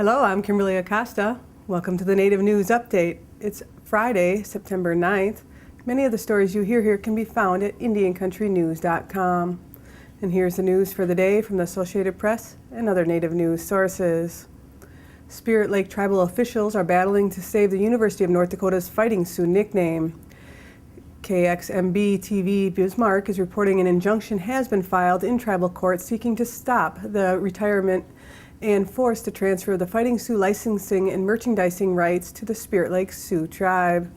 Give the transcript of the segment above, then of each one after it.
Hello, I'm Kimberlie Acosta. Welcome to the Native News Update. It's Friday, September 9th. Many of the stories you hear here can be found at IndianCountryNews.com. And here's the news for the day from the Associated Press and other Native news sources. Spirit Lake tribal officials are battling to save the University of North Dakota's Fighting Sioux nickname. KXMB-TV Bismarck is reporting an injunction has been filed in tribal court seeking to stop the retirement and force the transfer of the Fighting Sioux licensing and merchandising rights to the Spirit Lake Sioux Tribe.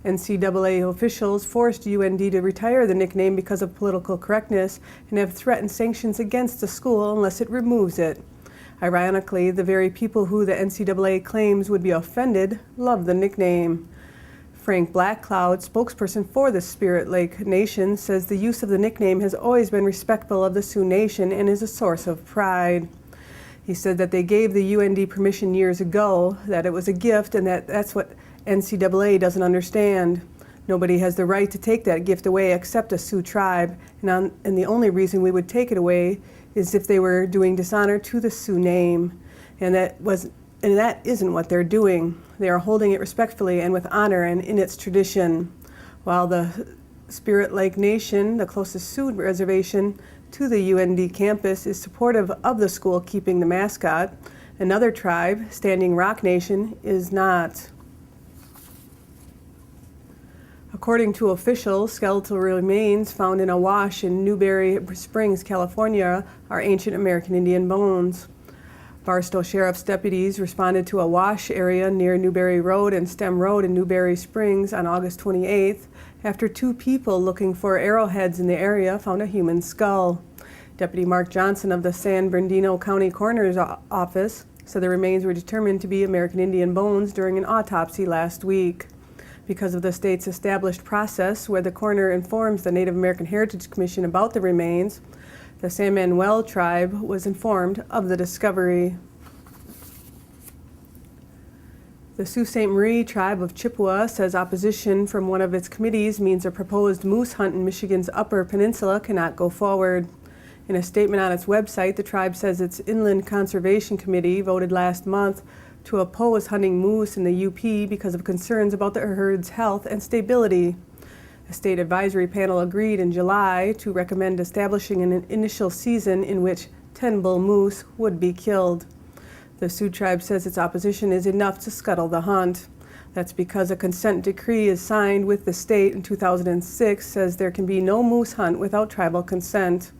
NCAA officials forced UND to retire the nickname because of political correctness and have threatened sanctions against the school unless it removes it. Ironically, the very people who the NCAA claims would be offended love the nickname. Frank Blackcloud, spokesperson for the Spirit Lake Nation, says the use of the nickname has always been respectful of the Sioux Nation and is a source of pride. He said that they gave the UND permission years ago, that it was a gift, and that's what NCAA doesn't understand. Nobody has the right to take that gift away except a Sioux tribe, and the only reason we would take it away is if they were doing dishonor to the Sioux name, and that isn't what they're doing. They are holding it respectfully and with honor and in its tradition. While the Spirit Lake Nation, the closest Sioux reservation to the UND campus, is supportive of the school keeping the mascot, another tribe, Standing Rock Nation, is not. According to officials, skeletal remains found in a wash in Newberry Springs, California, are ancient American Indian bones. Barstow Sheriff's deputies responded to a wash area near Newberry Road and Stem Road in Newberry Springs on August 28th after two people looking for arrowheads in the area found a human skull. Deputy Mark Johnson of the San Bernardino County Coroner's Office said the remains were determined to be American Indian bones during an autopsy last week. Because of the state's established process where the coroner informs the Native American Heritage Commission about the remains, the San Manuel tribe was informed of the discovery. The Sault Ste. Marie tribe of Chippewa says opposition from one of its committees means a proposed moose hunt in Michigan's Upper Peninsula cannot go forward. In a statement on its website, the tribe says its Inland Conservation Committee voted last month to oppose hunting moose in the UP because of concerns about the herd's health and stability. A state advisory panel agreed in July to recommend establishing an initial season in which 10 bull moose would be killed. The Sioux Tribe says its opposition is enough to scuttle the hunt. That's because a consent decree is signed with the state in 2006 says there can be no moose hunt without tribal consent.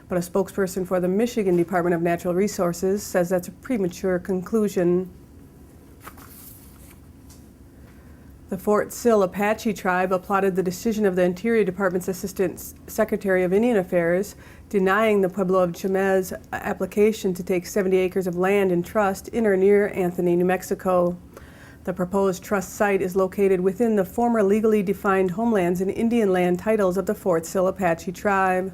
But a spokesperson for the Michigan Department of Natural Resources says that's a premature conclusion. The Fort Sill Apache tribe applauded the decision of the Interior Department's Assistant Secretary of Indian Affairs denying the Pueblo of Chimez application to take 70 acres of land in trust in or near Anthony, New Mexico. The proposed trust site is located within the former legally defined homelands and Indian land titles of the Fort Sill Apache tribe.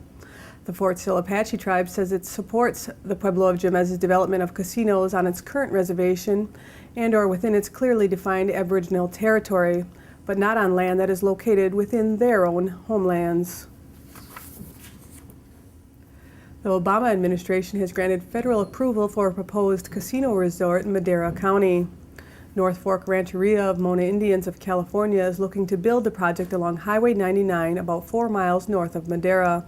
The Fort Sill Apache tribe says it supports the Pueblo of Chimez's development of casinos on its current reservation and or within its clearly defined Aboriginal territory, but not on land that is located within their own homelands. The Obama administration has granted federal approval for a proposed casino resort in Madera County. North Fork Rancheria of Mona Indians of California is looking to build the project along Highway 99 about 4 miles north of Madera.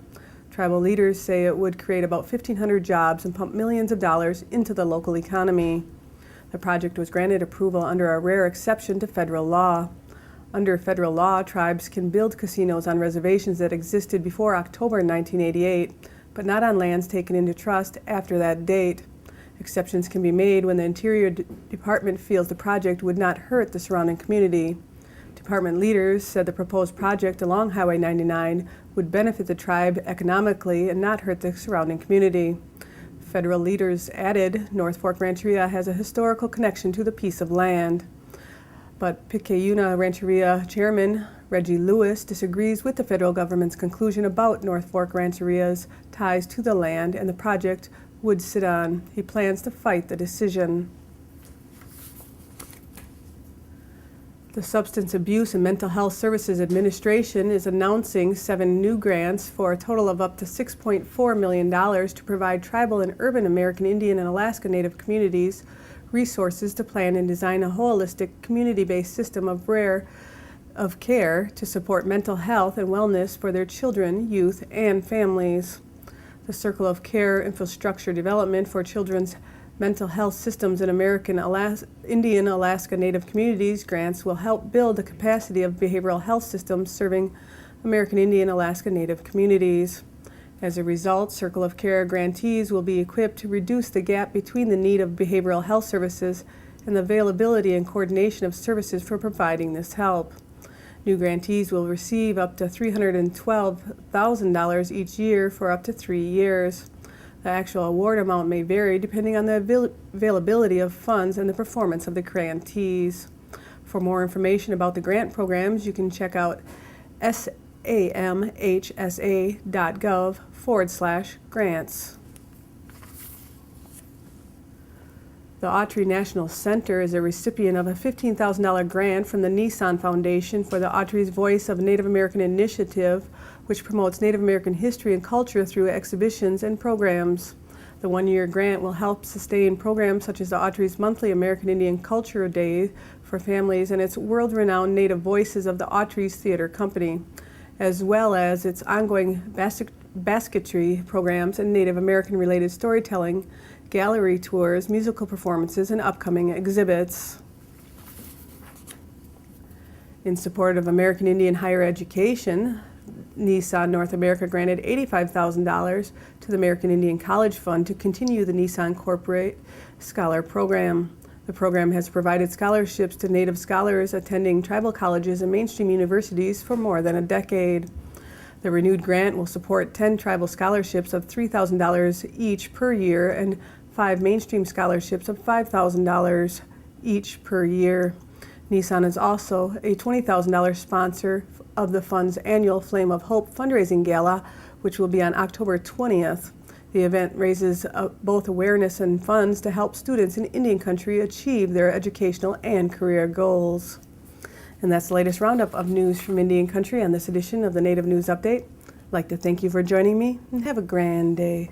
Tribal leaders say it would create about 1,500 jobs and pump millions of dollars into the local economy. The project was granted approval under a rare exception to federal law. Under federal law, tribes can build casinos on reservations that existed before October 1988, but not on lands taken into trust after that date. Exceptions can be made when the Interior Department feels the project would not hurt the surrounding community. Department leaders said the proposed project along Highway 99 would benefit the tribe economically and not hurt the surrounding community. Federal leaders added North Fork Rancheria has a historical connection to the piece of land. But Picayuna Rancheria Chairman Reggie Lewis disagrees with the federal government's conclusion about North Fork Rancheria's ties to the land and the project would sit on. He plans to fight the decision. The Substance Abuse and Mental Health Services Administration is announcing 7 new grants for a total of up to $6.4 million to provide tribal and urban American Indian and Alaska Native communities resources to plan and design a holistic, community-based system of care to support mental health and wellness for their children, youth, and families. The Circle of Care Infrastructure Development for Children's Mental Health Systems in American Indian Alaska Native Communities grants will help build the capacity of behavioral health systems serving American Indian Alaska Native communities. As a result, Circle of Care grantees will be equipped to reduce the gap between the need of behavioral health services and the availability and coordination of services for providing this help. New grantees will receive up to $312,000 each year for up to 3 years. The actual award amount may vary depending on the availability of funds and the performance of the grantees. For more information about the grant programs, you can check out samhsa.gov/grants. The Autry National Center is a recipient of a $15,000 grant from the Nissan Foundation for the Autry's Voice of Native American initiative, which promotes Native American history and culture through exhibitions and programs. The one-year grant will help sustain programs such as the Autry's monthly American Indian Culture Day for families and its world-renowned Native Voices of the Autry's Theater Company, as well as its ongoing basketry programs and Native American-related storytelling, gallery tours, musical performances, and upcoming exhibits. In support of American Indian higher education, Nissan North America granted $85,000 to the American Indian College Fund to continue the Nissan Corporate Scholar Program. The program has provided scholarships to Native scholars attending tribal colleges and mainstream universities for more than a decade. The renewed grant will support 10 tribal scholarships of $3,000 each per year and 5 mainstream scholarships of $5,000 each per year. Nissan is also a $20,000 sponsor of the fund's annual Flame of Hope fundraising gala, which will be on October 20th. The event raises both awareness and funds to help students in Indian Country achieve their educational and career goals. And that's the latest roundup of news from Indian Country on this edition of the Native News Update. I'd like to thank you for joining me and have a grand day.